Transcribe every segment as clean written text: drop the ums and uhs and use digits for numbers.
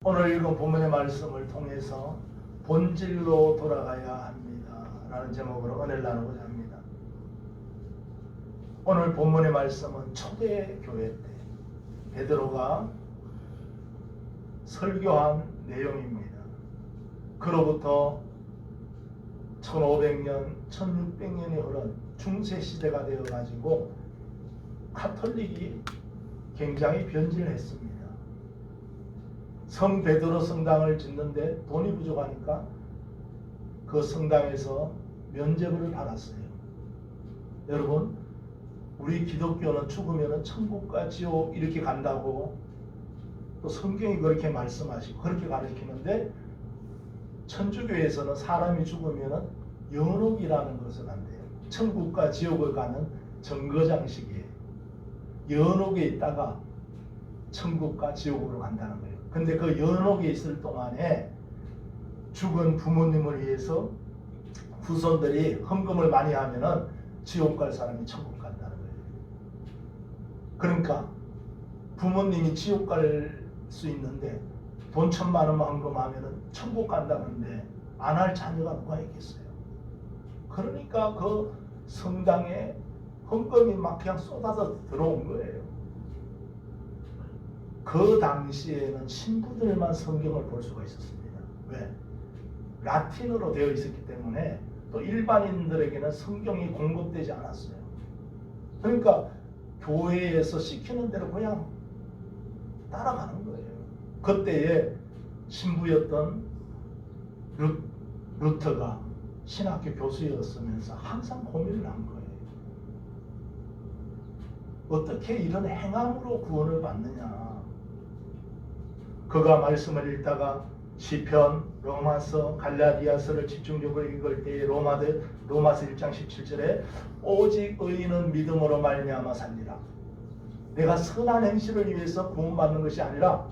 오늘 읽은 본문의 말씀을 통해서 본질로 돌아가야 합니다 라는 제목으로 은혜를 나누고자 합니다. 오늘 본문의 말씀은 초대교회 때 베드로가 설교한 내용입니다. 그로부터 1500년, 1600년이 흐른 중세시대가 되어가지고 카톨릭이 굉장히 변질했습니다. 성 베드로 성당을 짓는데 돈이 부족하니까 그 성당에서 면죄부를 받았어요. 여러분, 우리 기독교는 죽으면 천국과 지옥 이렇게 간다고 또 성경이 그렇게 말씀하시고 그렇게 가르치는데, 천주교에서는 사람이 죽으면 연옥이라는 것을 한대요. 천국과 지옥을 가는 정거장식이에요. 연옥에 있다가 천국과 지옥으로 간다는 거예요. 근데 그 연옥에 있을 동안에 죽은 부모님을 위해서 후손들이 헌금을 많이 하면은 지옥 갈 사람이 천국 간다는 거예요. 그러니까 부모님이 지옥 갈 수 있는데 돈 1000만 원만 헌금하면은 천국 간다는데 안 할 자녀가 누가 있겠어요? 그러니까 그 성당에 헌금이 막 그냥 쏟아져 들어온 거예요. 그 당시에는 신부들만 성경을 볼 수가 있었습니다. 왜? 라틴어로 되어 있었기 때문에 또 일반인들에게는 성경이 공급되지 않았어요. 그러니까 교회에서 시키는 대로 그냥 따라가는 거예요. 그때에 신부였던 루터가 신학교 교수였으면서 항상 고민을 한 거예요. 어떻게 이런 행함으로 구원을 받느냐. 그가 말씀을 읽다가 시편, 로마서, 갈라디아서를 집중적으로 읽을 때에 로마서 1장 17절에 오직 의인은 믿음으로 말미암아 살리라. 내가 선한 행실을 위해서 구원받는 것이 아니라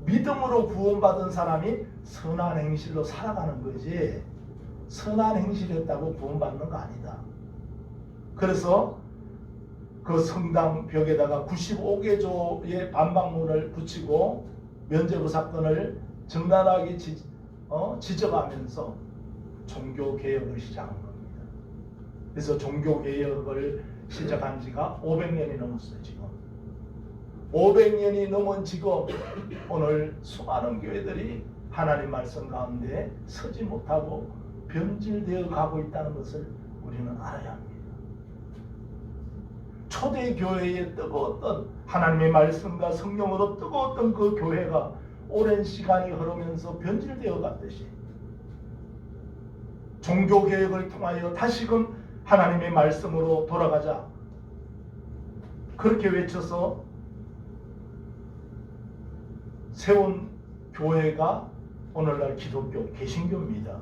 믿음으로 구원받은 사람이 선한 행실로 살아가는 거지, 선한 행실했다고 구원받는 거 아니다. 그래서 그 성당 벽에다가 95개조의 반박문을 붙이고 면죄부 사건을 정당하게 지적하면서 종교개혁을 시작한 겁니다. 그래서 종교개혁을 시작한 지가 500년이 넘었어요. 지금 500년이 넘은 지금 오늘 수많은 교회들이 하나님 말씀 가운데 서지 못하고 변질되어 가고 있다는 것을 우리는 알아야 합니다. 초대교회의 뜨거웠던 하나님의 말씀과 성령으로 뜨거웠던 그 교회가 오랜 시간이 흐르면서 변질되어 갔듯이 종교개혁을 통하여 다시금 하나님의 말씀으로 돌아가자, 그렇게 외쳐서 세운 교회가 오늘날 기독교 개신교입니다.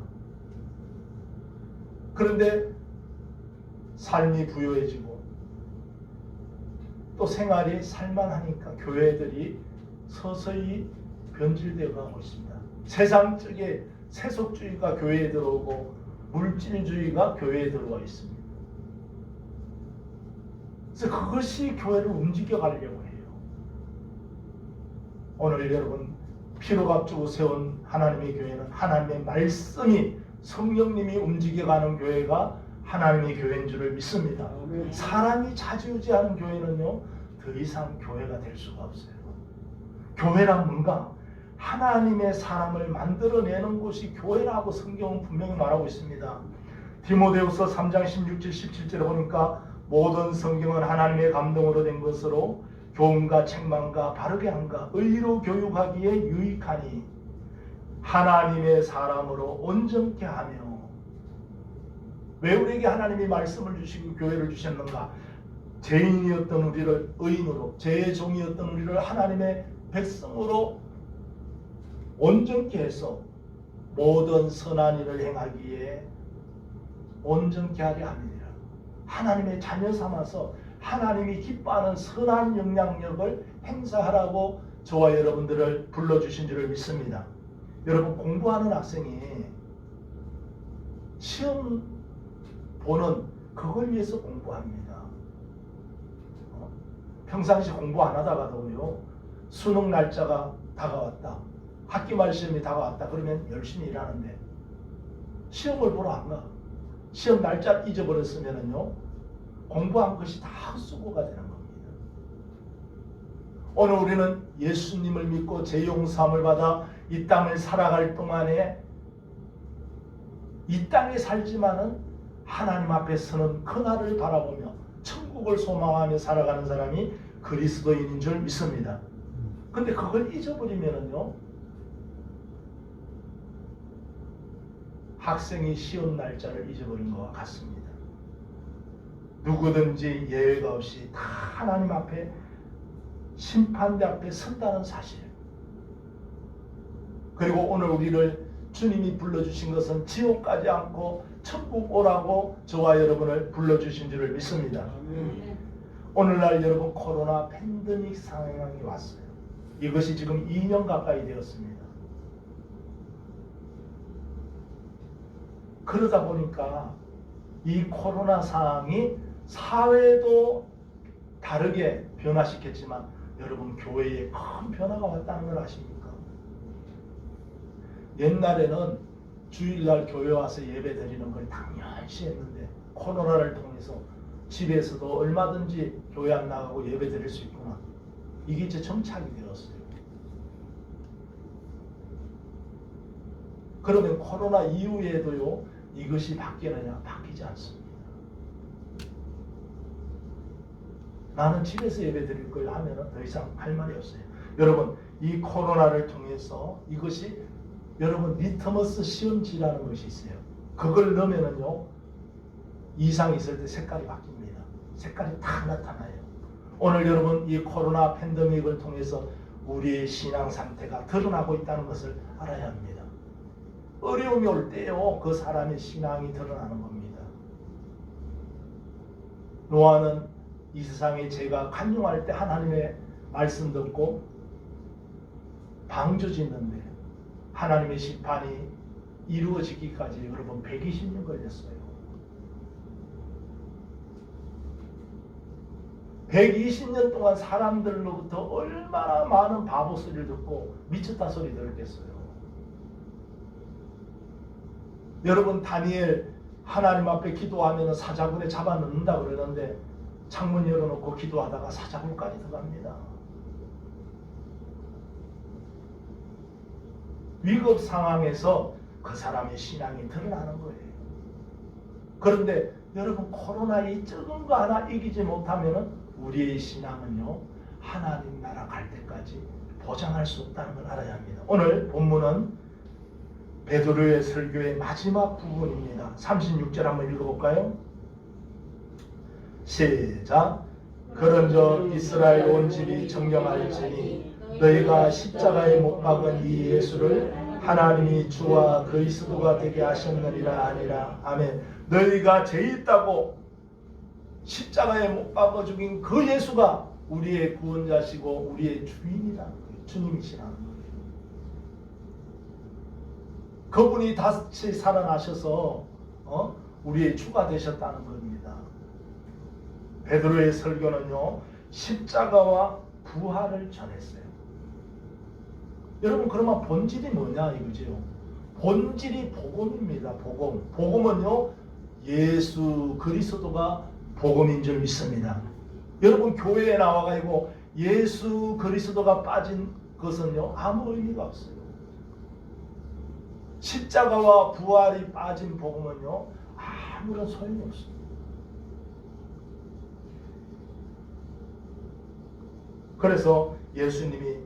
그런데 삶이 부유해지고 또 생활이 살만하니까 교회들이 서서히 변질되어 가고 있습니다. 세상적인 세속주의가 교회에 들어오고 물질주의가 교회에 들어와 있습니다. 그래서 그것이 교회를 움직여 가려고 해요. 오늘 여러분 피로 값주고 세운 하나님의 교회는 하나님의 말씀이 성령님이 움직여가는 교회가 하나님의 교회인 줄을 믿습니다. 사람이 차지우지하는 교회는요 더 이상 교회가 될 수가 없어요. 교회란 뭔가? 하나님의 사람을 만들어내는 곳이 교회라고 성경은 분명히 말하고 있습니다. 디모데후서 3장 16절 17절에 보니까 모든 성경은 하나님의 감동으로 된 것으로 교훈과 책망과 바르게 함과 의로 교육하기에 유익하니 하나님의 사람으로 온전케 하며. 왜 우리에게 하나님이 말씀을 주시고 교회를 주셨는가? 죄인이었던 우리를 의인으로, 죄의 종이었던 우리를 하나님의 백성으로 온전케 해서 모든 선한 일을 행하기에 온전케 하려 함이니라. 하나님의 자녀 삼아서 하나님이 기뻐하는 선한 영향력을 행사하라고 저와 여러분들을 불러주신 줄을 믿습니다. 여러분, 공부하는 학생이 시험 보는 그걸 위해서 공부합니다. 평상시 공부 안 하다가도요, 수능 날짜가 다가왔다. 학기 말 시험이 다가왔다 그러면 열심히 일하는데 시험을 보러 안 가. 시험 날짜를 잊어버렸으면은요 공부한 것이 다 헛수고가 되는 겁니다. 오늘 우리는 예수님을 믿고 죄 용서함을 받아 이 땅을 살아갈 동안에 이 땅에 살지만은 하나님 앞에 서는 그날을 바라보며 천국을 소망하며 살아가는 사람이 그리스도인인 줄 믿습니다. 근데 그걸 잊어버리면은요 학생이 시험 날짜를 잊어버린 것과 같습니다. 누구든지 예외가 없이 다 하나님 앞에 심판대 앞에 선다는 사실. 그리고 오늘 우리를 주님이 불러주신 것은 지옥 가지 않고 천국 오라고 저와 여러분을 불러주신 줄을 믿습니다. 오늘날 여러분 코로나 팬데믹 상황이 왔어요. 이것이 지금 2년 가까이 되었습니다. 그러다 보니까 이 코로나 상황이 사회도 다르게 변화시켰지만 여러분 교회에 큰 변화가 왔다는 걸 아십니까? 옛날에는 주일날 교회 와서 예배 드리는 걸 당연시 했는데 코로나를 통해서 집에서도 얼마든지 교회 안 나가고 예배 드릴 수 있구나. 이게 이제 정착이 되었어요. 그러면 코로나 이후에도요 이것이 바뀌느냐? 바뀌지 않습니다. 나는 집에서 예배 드릴 걸 하면 더 이상 할 말이 없어요. 여러분 이 코로나를 통해서 이것이 여러분 리트머스 시험지라는 것이 있어요. 그걸 넣으면은요 이상이 있을 때 색깔이 바뀝니다. 색깔이 다 나타나요. 오늘 여러분 이 코로나 팬데믹을 통해서 우리의 신앙 상태가 드러나고 있다는 것을 알아야 합니다. 어려움이 올 때요 그 사람의 신앙이 드러나는 겁니다. 노아는 이 세상에 죄가 간용할 때 하나님의 말씀 듣고 방주 짓는데 하나님의 심판이 이루어지기까지 여러분 120년 걸렸어요. 120년 동안 사람들로부터 얼마나 많은 바보 소리를 듣고 미쳤다 소리 들었겠어요. 여러분 다니엘 하나님 앞에 기도하면 사자굴에 잡아넣는다 그러는데 창문 열어놓고 기도하다가 사자굴까지 들어갑니다. 위급 상황에서 그 사람의 신앙이 드러나는 거예요. 그런데 여러분 코로나의 적은 거 하나 이기지 못하면 우리의 신앙은요 하나님 나라 갈 때까지 보장할 수 없다는 걸 알아야 합니다. 오늘 본문은 베드로의 설교의 마지막 부분입니다. 36절 한번 읽어볼까요? 시작. 그런즉 이스라엘 온 집이 정령할지니 너희가 십자가에 못 박은 이 예수를 하나님이 주와 그리스도가 되게 하셨느니라 아니라. 아멘. 너희가 죄 있다고 십자가에 못 박아 죽인 그 예수가 우리의 구원자시고 우리의 주인이라는 거예요. 주님이시라는 거예요. 그분이 다시 살아나셔서 우리의 주가 되셨다는 겁니다. 베드로의 설교는요 십자가와 부활을 전했어요. 여러분 그러면 본질이 뭐냐 이거죠. 본질이 복음입니다. 복음. 복음은요 예수 그리스도가 복음인 줄 믿습니다. 여러분 교회에 나와가지고 예수 그리스도가 빠진 것은요 아무 의미가 없어요. 십자가와 부활이 빠진 복음은요 아무런 소용이 없습니다. 그래서 예수님이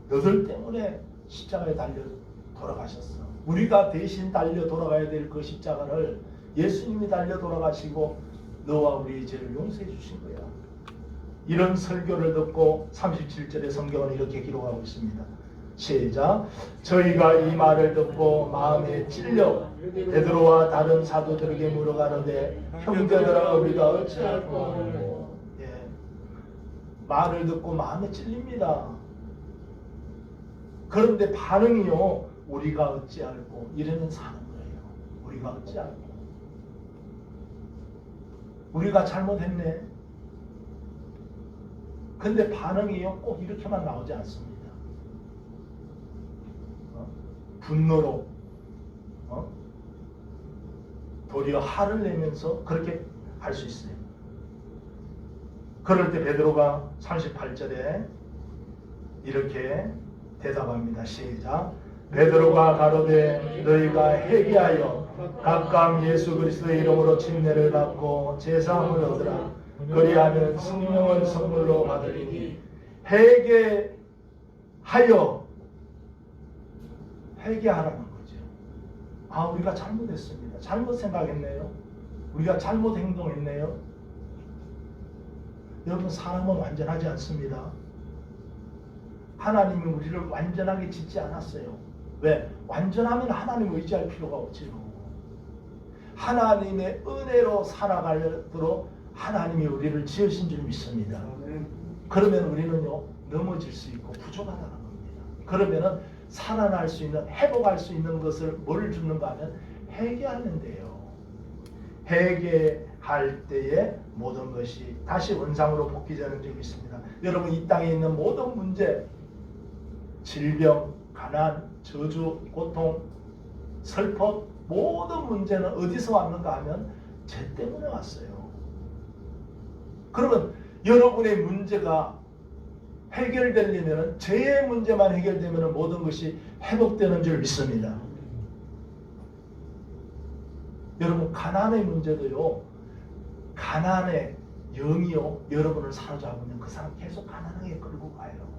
너들 때문에 십자가에 달려 돌아가셨어. 우리가 대신 달려 돌아가야 될 그 십자가를 예수님이 달려 돌아가시고 너와 우리의 죄를 용서해 주신 거야. 이런 설교를 듣고 37절의 성경은 이렇게 기록하고 있습니다. 시작. 저희가 이 말을 듣고 마음에 찔려 베드로와 다른 사도들에게 물어가는데 형제들아 우리가 어찌할꼬. 말을 듣고 마음에 찔립니다. 그런데 반응이요 우리가 어찌할꼬 이러면 사는 거예요. 우리가 어찌할꼬. 우리가 잘못했네. 근데 반응이요 꼭 이렇게만 나오지 않습니다. 분노로 도리어 화를 내면서 그렇게 할 수 있어요. 그럴 때 베드로가 38절에 이렇게 대답합니다. 시작. 베드로가 가로되 너희가 회개하여 각각 예수 그리스도의 이름으로 침례를 받고 제사함을 얻으라. 그리하면 성령을 선물로 받으리니. 회개하라는 거죠. 우리가 잘못했습니다. 잘못 생각했네요. 우리가 잘못 행동했네요. 여러분, 사람은 완전하지 않습니다. 하나님이 우리를 완전하게 짓지 않았어요. 왜? 완전하면 하나님을 의지할 필요가 없지요. 하나님의 은혜로 살아가도록 하나님이 우리를 지으신 줄 믿습니다. 그러면 우리는요, 넘어질 수 있고 부족하다는 겁니다. 그러면은 살아날 수 있는, 회복할 수 있는 것을 뭘 주는가 하면 회개하면 돼요. 회개할 때에 모든 것이 다시 원상으로 복귀되는 점이 있습니다. 여러분, 이 땅에 있는 모든 문제, 질병, 가난, 저주, 고통, 슬픔, 모든 문제는 어디서 왔는가 하면 죄 때문에 왔어요. 그러면 여러분의 문제가 해결되려면, 죄의 문제만 해결되면 모든 것이 회복되는 줄 믿습니다. 여러분, 가난의 문제도요, 가난의 영이요, 여러분을 사로잡으면 그 사람 계속 가난하게 끌고 가요.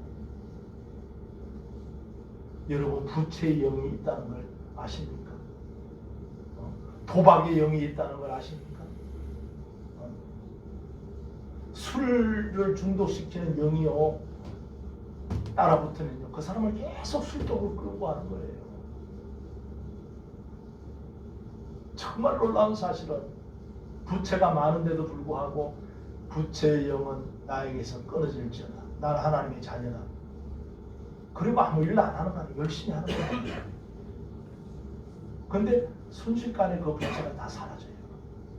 여러분, 부채의 영이 있다는 걸 아십니까? 도박의 영이 있다는 걸 아십니까? 술을 중독시키는 영이요, 따라붙으면요, 그 사람을 계속 술 쪽으로 끌고 가는 거예요. 정말 놀라운 사실은 부채가 많은데도 불구하고 부채의 영은 나에게서 끊어질지어다. 나는 하나님의 자녀다. 그리고 아무 일도 안 하는 거 아니에요. 열심히 하는 거예요. 그런데 순식간에 그 부채가 다 사라져요.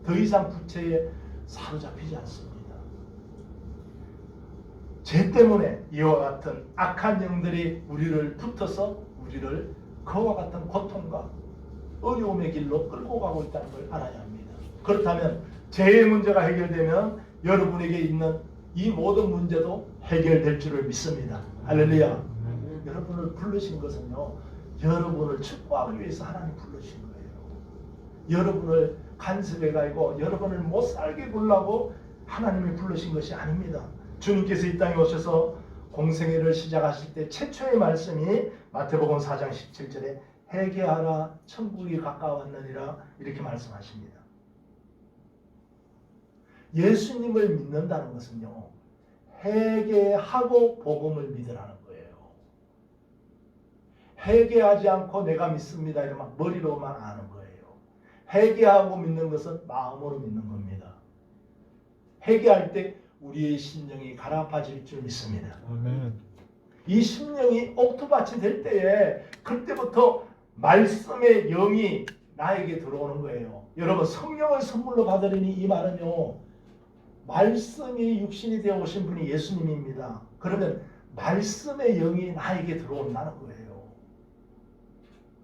더 이상 부채에 사로잡히지 않습니다. 죄 때문에 이와 같은 악한 영들이 우리를 붙어서 우리를 그와 같은 고통과 어려움의 길로 끌고 가고 있다는 걸 알아야 합니다. 그렇다면 죄의 문제가 해결되면 여러분에게 있는 이 모든 문제도 해결될 줄을 믿습니다. 할렐루야. 여러분을 부르신 것은요, 여러분을 축복하기 위해서 하나님 부르신 거예요. 여러분을 간섭해 가지고 여러분을 못 살게 굴라고 하나님이 부르신 것이 아닙니다. 주님께서 이 땅에 오셔서 공생애를 시작하실 때 최초의 말씀이 마태복음 4장 17절에 회개하라 천국이 가까웠느니라 이렇게 말씀하십니다. 예수님을 믿는다는 것은요, 회개하고 복음을 믿으라는 거예요. 회개하지 않고 내가 믿습니다 이러면 머리로만 아는 거예요. 회개하고 믿는 것은 마음으로 믿는 겁니다. 회개할 때 우리의 심령이 가라앉을 줄 믿습니다. 아멘. 이 심령이 옥토밭이 될 때에 그때부터 말씀의 영이 나에게 들어오는 거예요. 여러분, 성령을 선물로 받으리니 이 말은요, 말씀이 육신이 되어 오신 분이 예수님입니다. 그러면 말씀의 영이 나에게 들어온다는 거예요.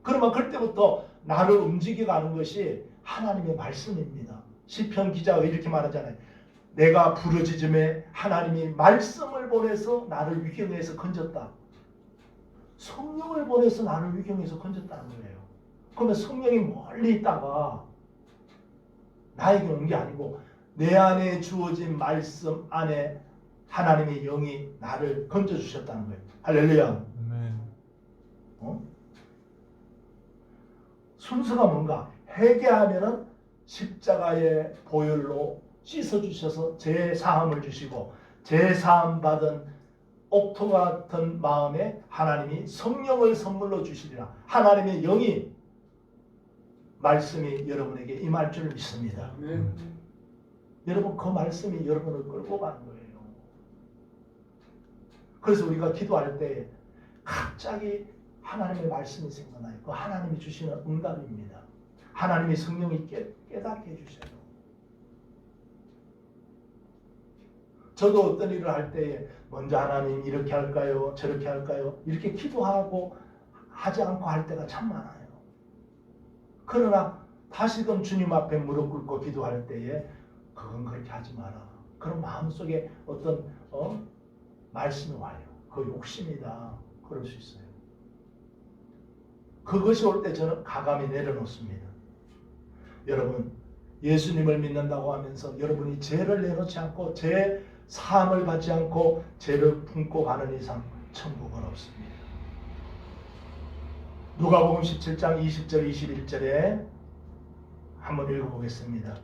그러면 그때부터 나를 움직이게 하는 것이 하나님의 말씀입니다. 시편 기자가 이렇게 말하잖아요. 내가 부르짖음에 하나님이 말씀을 보내서 나를 위경에서 건졌다. 성령을 보내서 나를 위경에서 건졌다는 거예요. 그러면 성령이 멀리 있다가 나에게 온 게 아니고 내 안에 주어진 말씀 안에 하나님의 영이 나를 건져주셨다는 거예요. 할렐루야. 순서가 뭔가? 회개하면은 십자가의 보혈로 씻어주셔서 죄사함을 주시고, 죄사함 받은 옥토 같은 마음에 하나님이 성령을 선물로 주시리라. 하나님의 영이 말씀이 여러분에게 임할 줄 믿습니다. 여러분, 그 말씀이 여러분을 끌고 가는 거예요. 그래서 우리가 기도할 때 갑자기 하나님의 말씀이 생각나요. 그 하나님이 주시는 응답입니다. 하나님이 성령이 깨닫게 해주셔요. 저도 어떤 일을 할 때에 먼저 하나님 이렇게 할까요? 저렇게 할까요? 이렇게 기도하고 하지 않고 할 때가 참 많아요. 그러나 다시금 주님 앞에 무릎 꿇고 기도할 때에 그건 그렇게 하지 마라. 그런 마음속에 어떤 말씀이 와요. 그 욕심이다. 그럴 수 있어요. 그것이 올 때 저는 가감히 내려놓습니다. 여러분, 예수님을 믿는다고 하면서 여러분이 죄를 내놓지 않고 죄 사함을 받지 않고 죄를 품고 가는 이상 천국은 없습니다. 누가복음 17장 20절 21절에 한번 읽어보겠습니다.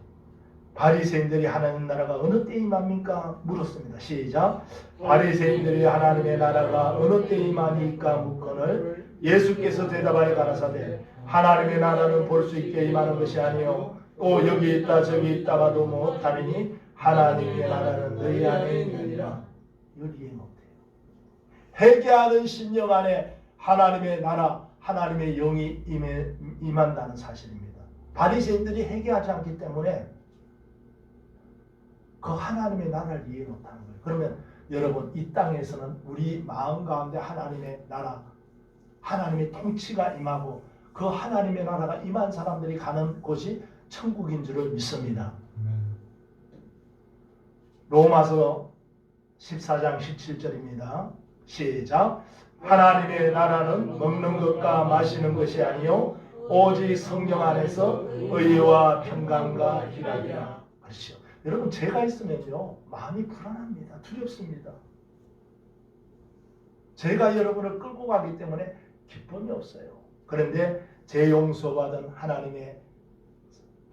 바리새인들이 하나님 나라가 어느 때에 임합니까? 물었습니다. 시작. 바리새인들이 하나님의 나라가 어느 때에 임하니까 묻거늘 예수께서 대답하여 가라사대 하나님의 나라는 볼 수 있게 임하는 것이 아니요 또 여기 있다 저기 있다가도 못하느니 하나님의 나라는 너희 안에 있느니라. 이걸 이해 못해요. 회개하는 심령 안에 하나님의 나라 하나님의 영이 임한다는 사실입니다. 바리새인들이 회개하지 않기 때문에 그 하나님의 나라를 이해 못하는 거예요. 그러면 여러분 이 땅에서는 우리 마음 가운데 하나님의 나라 하나님의 통치가 임하고 그 하나님의 나라가 임한 사람들이 가는 곳이 천국인 줄을 믿습니다. 로마서 14장 17절입니다. 시작. 하나님의 나라는 먹는 것과 마시는 것이 아니요 오직 성령 안에서 의와 평강과 희락이라. 그렇죠. 여러분 죄가 있으면요 마음이 불안합니다. 두렵습니다. 죄가 여러분을 끌고 가기 때문에 기쁨이 없어요. 그런데 죄 용서받은 하나님의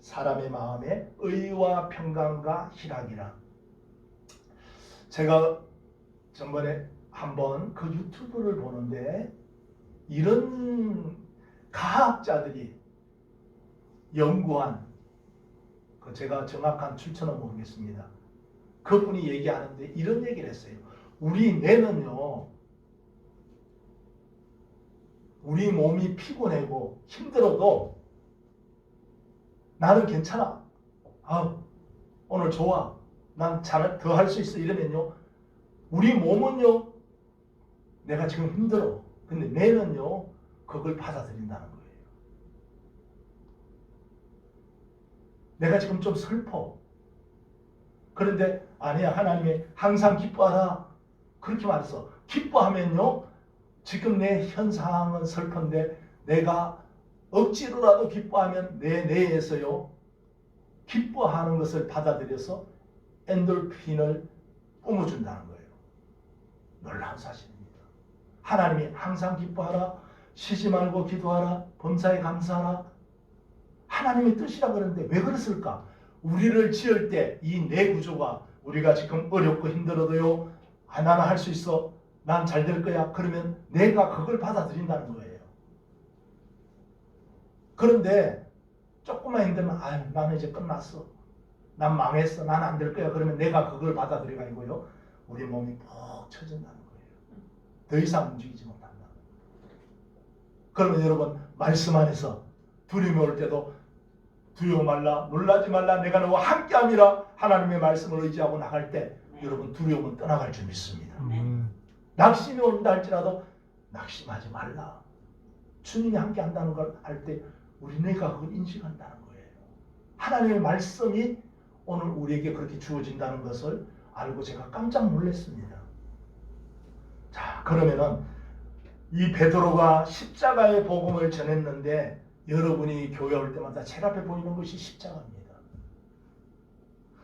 사람의 마음에 의와 평강과 희락이라. 제가 전번에 한번 그 유튜브를 보는데 이런 과학자들이 연구한 제가 정확한 출처는 모르겠습니다. 그분이 얘기하는데 이런 얘기를 했어요. 우리 뇌는요 우리 몸이 피곤하고 힘들어도 나는 괜찮아. 오늘 좋아. 난 더 할 수 있어. 이러면요 우리 몸은요 내가 지금 힘들어. 근데 뇌는요 그걸 받아들인다는 거예요. 내가 지금 좀 슬퍼. 그런데 아니야. 하나님이 항상 기뻐하라. 그렇게 말했어. 기뻐하면요 지금 내 현 상황은 슬픈데 내가 억지로라도 기뻐하면 내 뇌에서요 기뻐하는 것을 받아들여서 엔돌핀을 뿜어준다는 거예요. 놀라운 사실입니다. 하나님이 항상 기뻐하라. 쉬지 말고 기도하라. 범사에 감사하라. 하나님의 뜻이라 그러는데 왜 그랬을까? 우리를 지을 때 이 뇌 구조가 우리가 지금 어렵고 힘들어도요 나는 할 수 있어. 난 잘 될 거야. 그러면 내가 그걸 받아들인다는 거예요. 그런데 조금만 힘들면 나는 이제 끝났어. 난 망했어. 난 안 될 거야. 그러면 내가 그걸 받아들여가지고요 우리 몸이 푹 처진다는 거예요. 더 이상 움직이지 못한다. 그러면 여러분 말씀 안에서 두려움이 올 때도 두려워 말라. 놀라지 말라. 내가 너와 함께함이라. 하나님의 말씀을 의지하고 나갈 때 여러분 두려움은 떠나갈 줄 믿습니다. 낙심이 온다 할지라도 낙심하지 말라. 주님이 함께 한다는 걸 할 때 우리네가 그걸 인식한다는 거예요. 하나님의 말씀이 오늘 우리에게 그렇게 주어진다는 것을 알고 제가 깜짝 놀랐습니다. 자, 그러면은 이 베드로가 십자가의 복음을 전했는데 여러분이 교회 올 때마다 제일 앞에 보이는 것이 십자가입니다.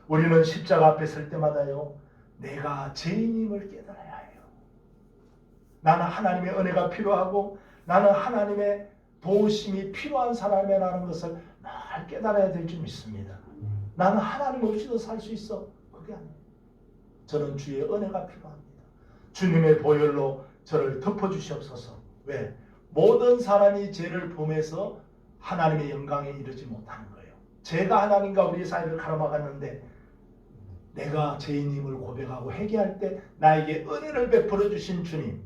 우리는 십자가 앞에 설 때마다요 내가 죄인임을 깨달아야 해요. 나는 하나님의 은혜가 필요하고 나는 하나님의 도우심이 필요한 사람이라는 것을 늘 깨달아야 될 줄 믿습니다. 나는 하나님 없이도 살 수 있어. 그게 아니에요. 저는 주의 은혜가 필요합니다. 주님의 보혈로 저를 덮어주시옵소서. 왜? 모든 사람이 죄를 범해서 하나님의 영광에 이르지 못하는 거예요. 죄가 하나님과 우리 사이를 가로막았는데 내가 죄인임을 고백하고 회개할 때 나에게 은혜를 베풀어 주신 주님,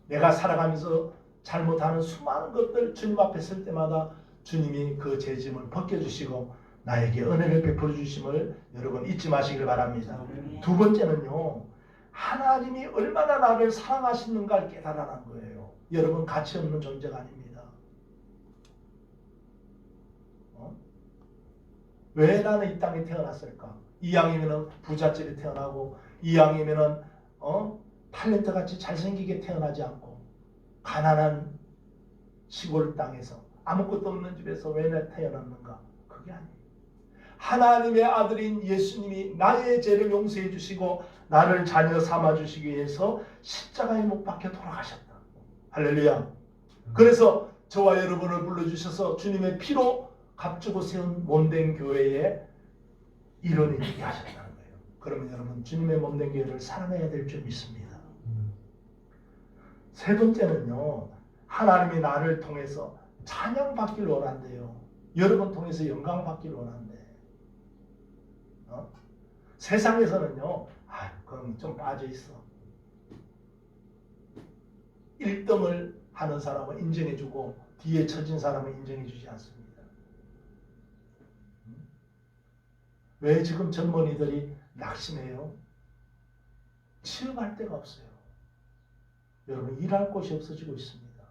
내가 살아가면서 잘못하는 수많은 것들 주님 앞에 설 때마다 주님이 그 죄짐을 벗겨주시고 나에게 은혜를 베풀어 주심을 여러분 잊지 마시길 바랍니다. 두 번째는요, 하나님이 얼마나 나를 사랑하시는가를 깨달아라는 거예요. 여러분 가치 없는 존재가 아닙니다. 왜 나는 이 땅에 태어났을까? 이왕이면은 부잣집에 태어나고, 이왕이면은 탤런트 같이 잘생기게 태어나지 않고 가난한 시골 땅에서 아무것도 없는 집에서 왜 내 태어났는가? 그게 아니에요. 하나님의 아들인 예수님이 나의 죄를 용서해 주시고 나를 자녀 삼아 주시기 위해서 십자가에 못 박혀 돌아가셨다. 할렐루야. 그래서 저와 여러분을 불러주셔서 주님의 피로 값주고 세운 몸된 교회의 일원이 되게 하셨다는 거예요. 그러면 여러분 주님의 몸된 교회를 사랑해야 될 줄 믿습니다. 세 번째는요, 하나님이 나를 통해서 찬양받기를 원한대요. 여러분 통해서 영광받기를 원한대. 세상에서는요, 그럼 좀 빠져있어. 1등을 하는 사람은 인정해주고 뒤에 처진 사람은 인정해주지 않습니다. 왜 지금 젊은이들이 낙심해요? 취업할 데가 없어요. 여러분 일할 곳이 없어지고 있습니다.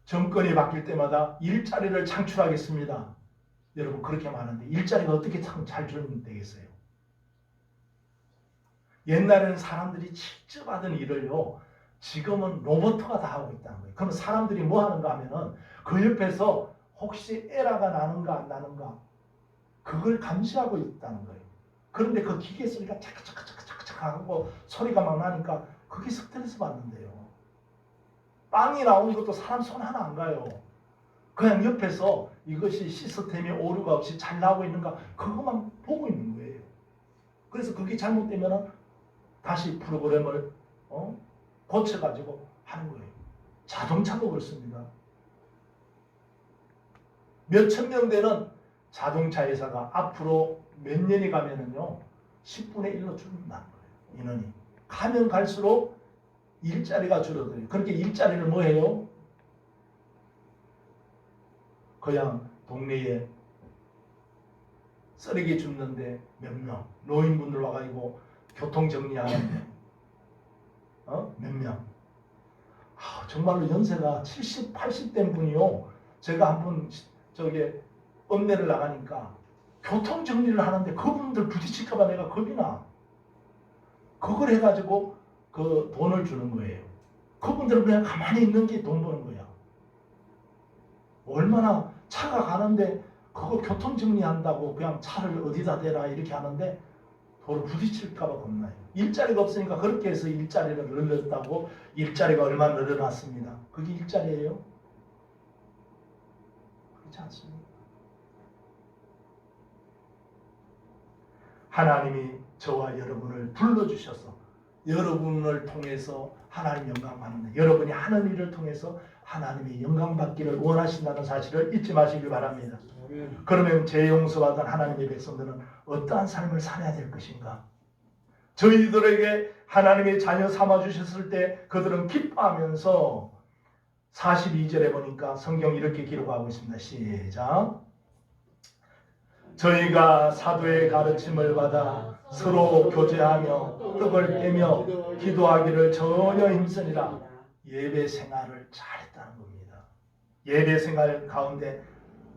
정권이 바뀔 때마다 일자리를 창출하겠습니다. 여러분 그렇게 많은데 일자리가 어떻게 잘 주면 되겠어요? 옛날에는 사람들이 직접 하던 일을요, 지금은 로봇가 다 하고 있다는 거예요. 그러면 사람들이 뭐 하는가 하면은 그 옆에서 혹시 에러가 나는가 안 나는가 그걸 감시하고 있다는 거예요. 그런데 그 기계 소리가 차카차카차카차카 하고 소리가 막 나니까 그게 스트레스 받는데요. 빵이 나오는 것도 사람 손 하나 안 가요. 그냥 옆에서 이것이 시스템이 오류가 없이 잘 나오고 있는가 그것만 보고 있는 거예요. 그래서 그게 잘못되면 다시 프로그램을 고쳐가지고 하는 거예요. 자동차도 그렇습니다. 몇천 명 되는 자동차 회사가 앞으로 몇 년이 가면은요 10분의 1로 줄는다는 거예요. 인원이 가면 갈수록 일자리가 줄어들어요. 그렇게 일자리를 뭐 해요? 그냥 동네에 쓰레기 줍는데 몇 명, 노인분들 와가지고 교통 정리하는데 몇 명. 정말로 연세가 70, 80된 분이요. 제가 한번 저기 읍내를 나가니까 교통 정리를 하는데 그분들 부딪힐까봐 내가 겁이 나. 그걸 해가지고 그 돈을 주는 거예요. 그분들은 그냥 가만히 있는 게 돈 버는 거야. 얼마나 차가 가는데 그거 교통 정리한다고 그냥 차를 어디다 대라 이렇게 하는데 도로 부딪힐까봐 겁나요. 일자리가 없으니까 그렇게 해서 일자리를 늘렸다고 일자리가 얼마나 늘어났습니다. 그게 일자리예요? 그렇지 않습니다. 하나님이 저와 여러분을 불러주셔서 여러분을 통해서 하나님 영광 받는다. 여러분이 하는 일을 통해서 하나님이 영광 받기를 원하신다는 사실을 잊지 마시길 바랍니다. 그러면 죄 용서받은 하나님의 백성들은 어떠한 삶을 살아야 될 것인가? 저희들에게 하나님의 자녀 삼아주셨을 때 그들은 기뻐하면서 42절에 보니까 성경 이렇게 기록하고 있습니다. 시작. 저희가 사도의 가르침을 받아 서로 교제하며 떡을 떼며 기도하기를 전혀 힘쓰니라. 예배 생활을 잘했다는 겁니다. 예배 생활 가운데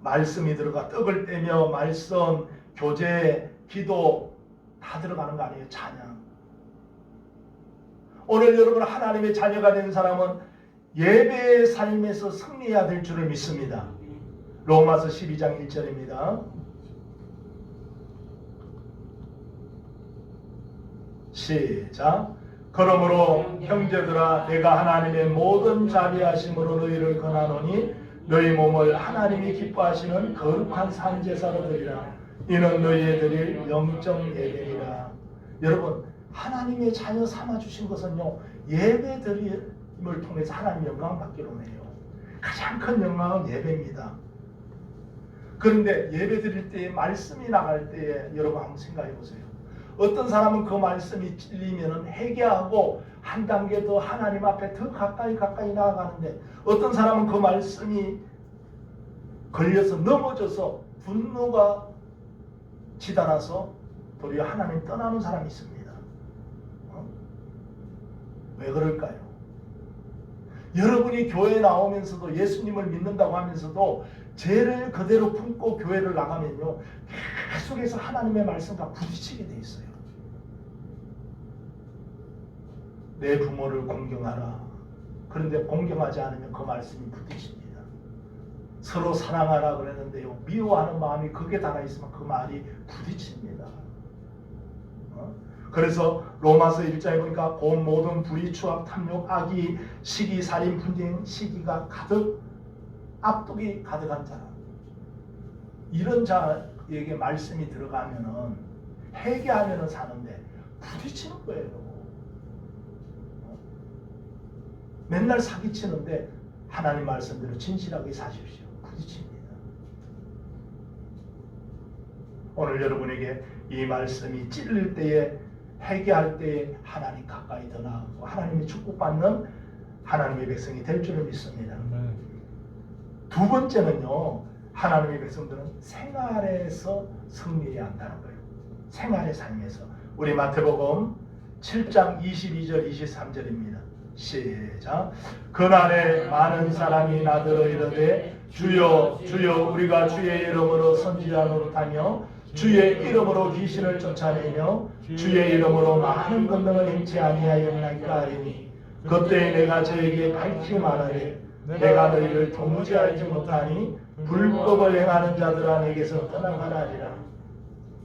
말씀이 들어가 떡을 떼며 말씀, 교제, 기도 다 들어가는 거 아니에요? 찬양. 오늘 여러분 하나님의 자녀가 된 사람은 예배의 삶에서 승리해야 될 줄을 믿습니다. 로마서 12장 1절입니다. 시작. 그러므로 형제들아 내가 하나님의 모든 자비하심으로 너희를 권하노니 너희 몸을 하나님이 기뻐하시는 거룩한 산제사로 드리라. 이는 너희의 드릴 영적 예배이라. 여러분 하나님의 자녀 삼아주신 것은요 예배 드림을 통해서 하나님 영광 받기로 해요. 가장 큰 영광은 예배입니다. 그런데 예배 드릴 때 말씀이 나갈 때 여러분 한번 생각해 보세요. 어떤 사람은 그 말씀이 찔리면 회개하고 한 단계 더 하나님 앞에 더 가까이 나아가는데 어떤 사람은 그 말씀이 걸려서 넘어져서 분노가 치달아서 도리어 하나님 떠나는 사람이 있습니다. 왜 그럴까요? 여러분이 교회에 나오면서도 예수님을 믿는다고 하면서도 죄를 그대로 품고 교회를 나가면요, 계속해서 하나님의 말씀과 부딪히게 돼 있어요. 내 부모를 공경하라. 그런데 공경하지 않으면 그 말씀이 부딪힙니다. 서로 사랑하라 그랬는데요, 미워하는 마음이 극에 달아 있으면 그 말이 부딪힙니다. 그래서 로마서 1장에 보니까 곧 모든 불의, 추악, 탐욕, 악의, 시기, 살인, 분쟁, 시기가 가득, 악독이 가득한 자라. 이런 자에게 말씀이 들어가면은 회개하면은 사는데 부딪히는 거예요. 맨날 사기치는데 하나님 말씀대로 진실하게 사십시오. 부딪힙니다. 오늘 여러분에게 이 말씀이 찔릴 때에, 회개할 때에 하나님 가까이 더 나아가고 하나님의 축복받는 하나님의 백성이 될 줄을 믿습니다. 두 번째는요, 하나님의 백성들은 생활에서 승리해야 한다는 거예요. 생활의 삶에서. 우리 마태복음 7장 22절 23절입니다. 시작. 그날에 많은 사람이 나더러 이르되 주여 주여 우리가 주의 이름으로 선지자 노릇하며 주의 이름으로 귀신을 쫓아내며 주의 이름으로 많은 권능을 행치 아니하였나이까 하리니 그때 내가 저에게 밝히 말하되 내가 너희를 도무지 알지 못하니 불법을 행하는 자들아 내게서 떠나가라 하리라.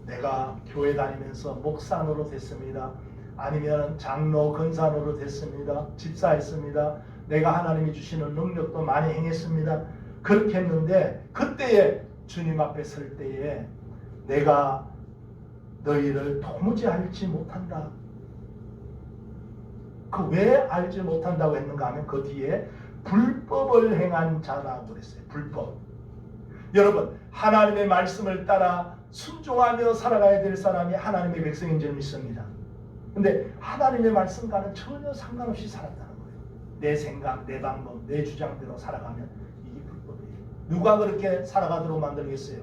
내가 교회 다니면서 목사 노릇했습니다. 아니면 장로 권사 노릇했습니다. 집사했습니다. 내가 하나님이 주시는 능력도 많이 행했습니다. 그렇게 했는데 그때에 주님 앞에 설 때에 내가 너희를 도무지 알지 못한다. 그 왜 알지 못한다고 했는가 하면 그 뒤에 불법을 행한 자라고 그랬어요. 불법. 여러분, 하나님의 말씀을 따라 순종하며 살아가야 될 사람이 하나님의 백성인 줄 믿습니다. 근데 하나님의 말씀과는 전혀 상관없이 살았다는 거예요. 내 생각, 내 방법, 내 주장대로 살아가면 이게 불법이에요. 누가 그렇게 살아가도록 만들겠어요?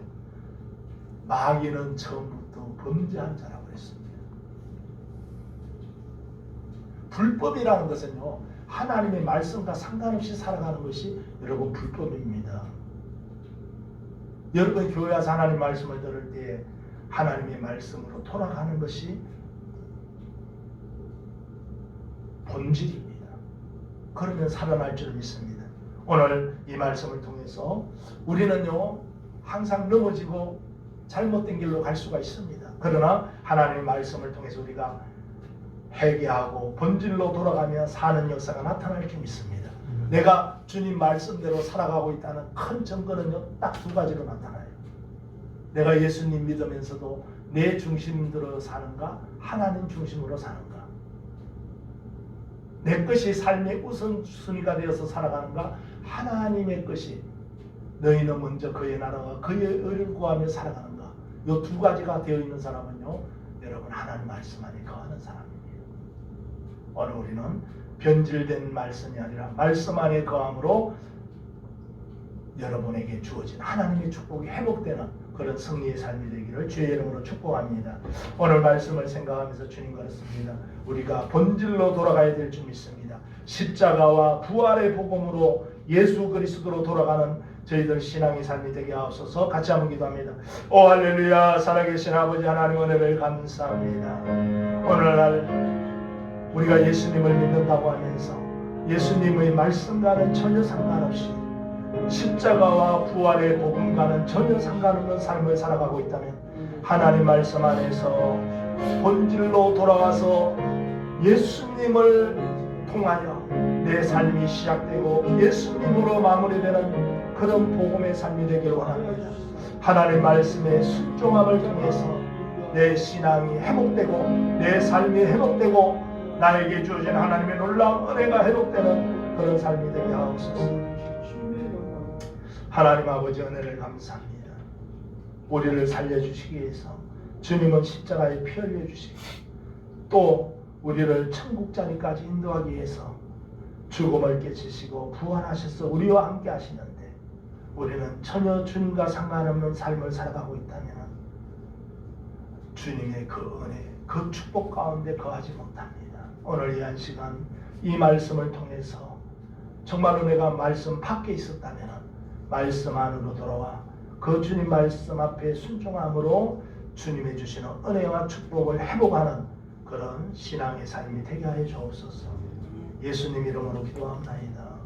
마귀는 처음부터 범죄한 자라고 했습니다. 불법이라는 것은요, 하나님의 말씀과 상관없이 살아가는 것이 여러분 불법입니다. 여러분 교회 와서 하나님 말씀을 들을 때 하나님의 말씀으로 돌아가는 것이 본질입니다. 그러면 살아날 줄 믿습니다. 오늘 이 말씀을 통해서 우리는요, 항상 넘어지고 잘못된 길로 갈 수가 있습니다. 그러나 하나님의 말씀을 통해서 우리가 회개하고 본질로 돌아가며 사는 역사가 나타날 줄 믿습니다. 내가 주님 말씀대로 살아가고 있다는 큰 증거는요, 딱 두 가지로 나타나요. 내가 예수님 믿으면서도 내 중심으로 사는가, 하나님 중심으로 사는가. 내 것이 삶의 우선순위가 되어서 살아가는가, 하나님의 것이 너희는 먼저 그의 나라와 그의 의를 구하며 살아가는가. 이 두 가지가 되어 있는 사람은요, 여러분 하나님 말씀 안에 거하는 사람입니다. 오늘 우리는 변질된 말씀이 아니라 말씀 안에 거함으로 여러분에게 주어진 하나님의 축복이 회복되는 그런 승리의 삶이 되기를 주의 이름으로 축복합니다. 오늘 말씀을 생각하면서 주님 그렇습니다. 우리가 본질로 돌아가야 될 줄 믿습니다. 십자가와 부활의 복음으로 예수 그리스도로 돌아가는 저희들 신앙의 삶이 되게 하옵소서. 같이 한번 기도합니다. 오 할렐루야. 살아계신 아버지 하나님 은혜를 감사합니다. 오늘날 우리가 예수님을 믿는다고 하면서 예수님의 말씀과는 전혀 상관없이 십자가와 부활의 복음과는 전혀 상관없는 삶을 살아가고 있다면 하나님 말씀 안에서 본질로 돌아와서 예수님을 통하여 내 삶이 시작되고 예수님으로 마무리되는 그런 복음의 삶이 되기를 원합니다. 하나님 말씀의 순종함을 통해서 내 신앙이 회복되고 내 삶이 회복되고 나에게 주어진 하나님의 놀라운 은혜가 회복되는 그런 삶이 되게 하옵소서. 하나님 아버지 은혜를 감사합니다. 우리를 살려주시기 위해서 주님은 십자가에 피 흘려주시고 또 우리를 천국 자리까지 인도하기 위해서 죽음을 깨치시고 부활하셔서 우리와 함께 하시는데 우리는 전혀 주님과 상관없는 삶을 살아가고 있다면 주님의 그 은혜, 그 축복 가운데 거하지 못합니다. 오늘 이 한 시간 이 말씀을 통해서 정말로 내가 말씀 밖에 있었다면 말씀 안으로 돌아와 그 주님 말씀 앞에 순종함으로 주님의 주시는 은혜와 축복을 회복하는 그런 신앙의 삶이 되게 하여 주옵소서. 예수님 이름으로 기도합나이다.